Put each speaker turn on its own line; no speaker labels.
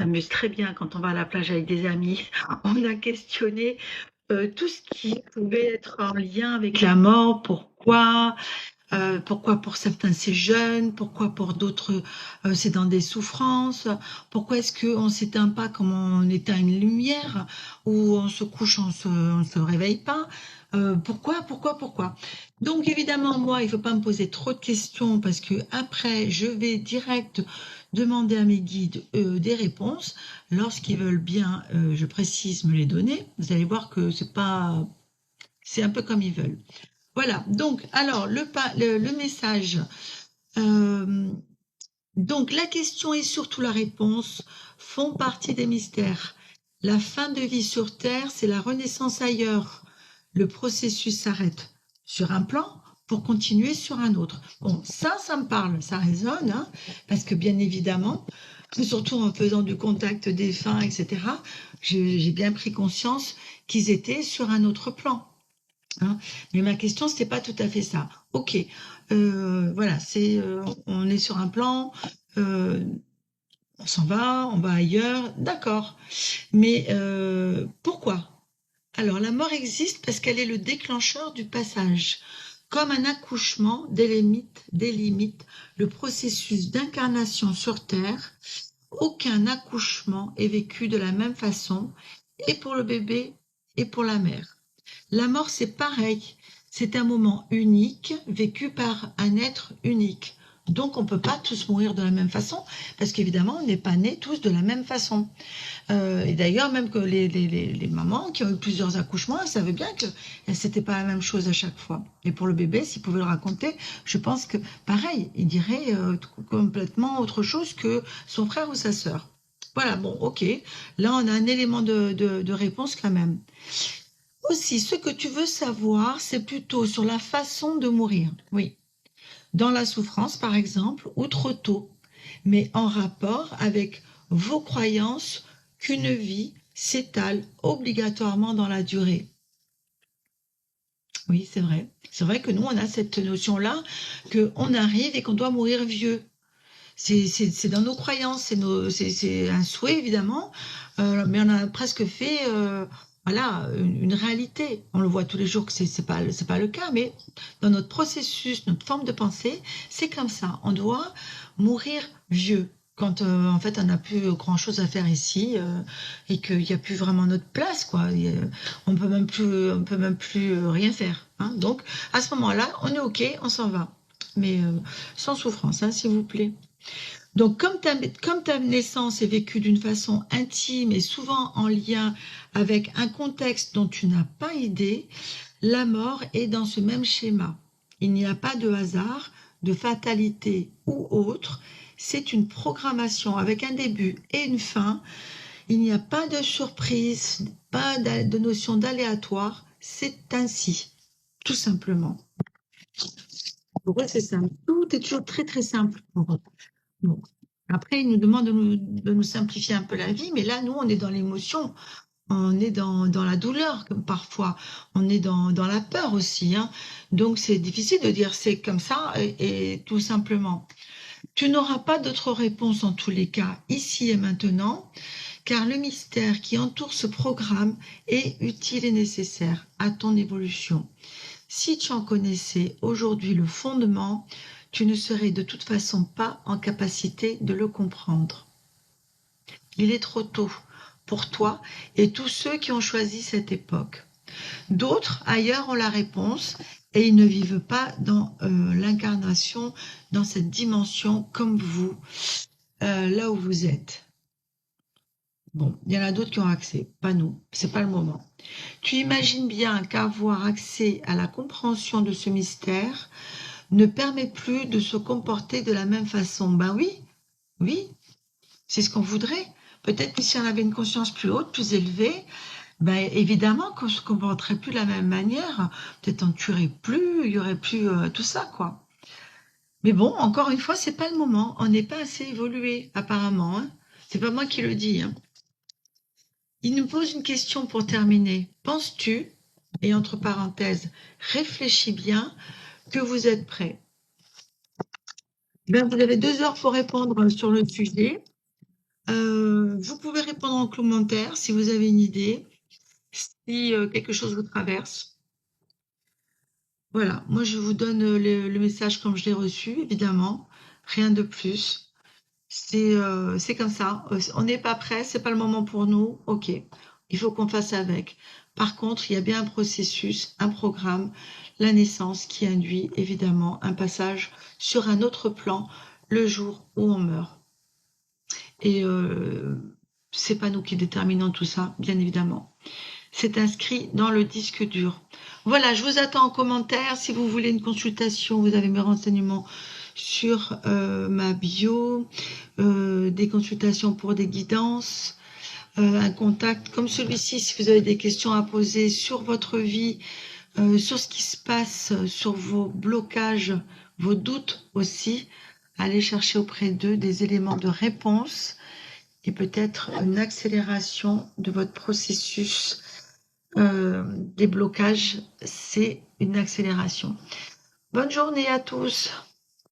s'amuse très bien quand on va à la plage avec des amis. On a questionné tout ce qui pouvait être en lien avec la mort. Pourquoi pour certains c'est jeune, pourquoi pour d'autres c'est dans des souffrances, pourquoi est-ce qu'on s'éteint pas comme on éteint une lumière, ou on se couche, on se réveille pas. Pourquoi? Donc évidemment, moi, il faut pas me poser trop de questions parce que après, je vais direct demander à mes guides des réponses. Lorsqu'ils veulent bien, je précise, me les donner. Vous allez voir que c'est un peu comme ils veulent. Voilà, donc, alors, le message. euh, donc, la question et surtout la réponse font partie des mystères. La fin de vie sur Terre, c'est la renaissance ailleurs. Le processus s'arrête sur un plan pour continuer sur un autre. Bon, ça me parle, ça résonne, hein, parce que bien évidemment, surtout en faisant du contact défunt, etc., j'ai bien pris conscience qu'ils étaient sur un autre plan. Hein. Mais ma question, c'était pas tout à fait ça. Ok, voilà, on est sur un plan, euh, on s'en va, on va ailleurs, d'accord. Mais pourquoi? Alors, la mort existe parce qu'elle est le déclencheur du passage. Comme un accouchement délimite le processus d'incarnation sur Terre, aucun accouchement est vécu de la même façon, et pour le bébé et pour la mère. La mort, c'est pareil. C'est un moment unique, vécu par un être unique. Donc, on ne peut pas tous mourir de la même façon, parce qu'évidemment, on n'est pas nés tous de la même façon. Et d'ailleurs, même que les mamans qui ont eu plusieurs accouchements, elles savaient bien que c'était pas la même chose à chaque fois. Et pour le bébé, s'il pouvait le raconter, je pense que, pareil, il dirait complètement autre chose que son frère ou sa sœur. Voilà, bon, ok. Là, on a un élément de réponse quand même. Aussi, ce que tu veux savoir, c'est plutôt sur la façon de mourir. Oui. Dans la souffrance, par exemple, ou trop tôt, mais en rapport avec vos croyances qu'une vie s'étale obligatoirement dans la durée. Oui, c'est vrai. C'est vrai que nous, on a cette notion-là qu'on arrive et qu'on doit mourir vieux. C'est dans nos croyances, c'est un souhait évidemment, mais on a presque fait voilà, une réalité. On le voit tous les jours que c'est pas le cas, mais dans notre processus, notre forme de pensée, c'est comme ça. On doit mourir vieux. Quand en fait on n'a plus grand chose à faire ici et qu'il n'y a plus vraiment notre place, quoi. On peut même plus rien faire. Hein. Donc à ce moment-là, on est ok, on s'en va, mais sans souffrance, hein, s'il vous plaît. Donc, comme ta naissance est vécue d'une façon intime et souvent en lien avec un contexte dont tu n'as pas idée, la mort est dans ce même schéma. Il n'y a pas de hasard, de fatalité ou autre. C'est une programmation avec un début et une fin. Il n'y a pas de surprise, pas de notion d'aléatoire. C'est ainsi, tout simplement. Pour eux, c'est simple. Tout est toujours très, très simple pour eux. Bon. Après, ils nous demandent de nous simplifier un peu la vie, mais là, nous, on est dans l'émotion, on est dans la douleur, comme parfois, on est dans la peur aussi. Hein. Donc, c'est difficile de dire c'est comme ça et tout simplement. Tu n'auras pas d'autre réponse en tous les cas, ici et maintenant, car le mystère qui entoure ce programme est utile et nécessaire à ton évolution. Si tu en connaissais aujourd'hui le fondement, tu ne serais de toute façon pas en capacité de le comprendre. Il est trop tôt pour toi et tous ceux qui ont choisi cette époque. D'autres, ailleurs, ont la réponse et ils ne vivent pas dans l'incarnation, dans cette dimension comme vous, là où vous êtes. Bon, il y en a d'autres qui ont accès, pas nous, c'est pas le moment. Tu imagines bien qu'avoir accès à la compréhension de ce mystère ne permet plus de se comporter de la même façon. Ben oui, oui, c'est ce qu'on voudrait. Peut-être que si on avait une conscience plus haute, plus élevée, ben évidemment qu'on se comporterait plus de la même manière. Peut-être on ne tuerait plus, il y aurait plus tout ça, quoi. Mais bon, encore une fois, c'est pas le moment. On n'est pas assez évolué, apparemment. Hein. C'est pas moi qui le dis. Hein. Il nous pose une question pour terminer. Penses-tu, et entre parenthèses, réfléchis bien, que vous êtes prêt? Ben, vous avez 2 heures pour répondre sur le sujet. Vous pouvez répondre en commentaire si vous avez une idée, si quelque chose vous traverse. Voilà, moi je vous donne le message comme je l'ai reçu, évidemment, rien de plus. C'est comme ça. On n'est pas prêt, c'est pas le moment pour nous. Ok, il faut qu'on fasse avec. Par contre, il y a bien un processus, un programme, la naissance qui induit évidemment un passage sur un autre plan le jour où on meurt. Et c'est pas nous qui déterminons tout ça, bien évidemment. C'est inscrit dans le disque dur. Voilà, je vous attends en commentaire. Si vous voulez une consultation, vous avez mes renseignements sur ma bio, des consultations pour des guidances, un contact comme celui-ci si vous avez des questions à poser sur votre vie, sur ce qui se passe, sur vos blocages, vos doutes aussi. Allez chercher auprès d'eux des éléments de réponse et peut-être une accélération de votre processus. Des blocages, c'est une accélération. Bonne journée à tous.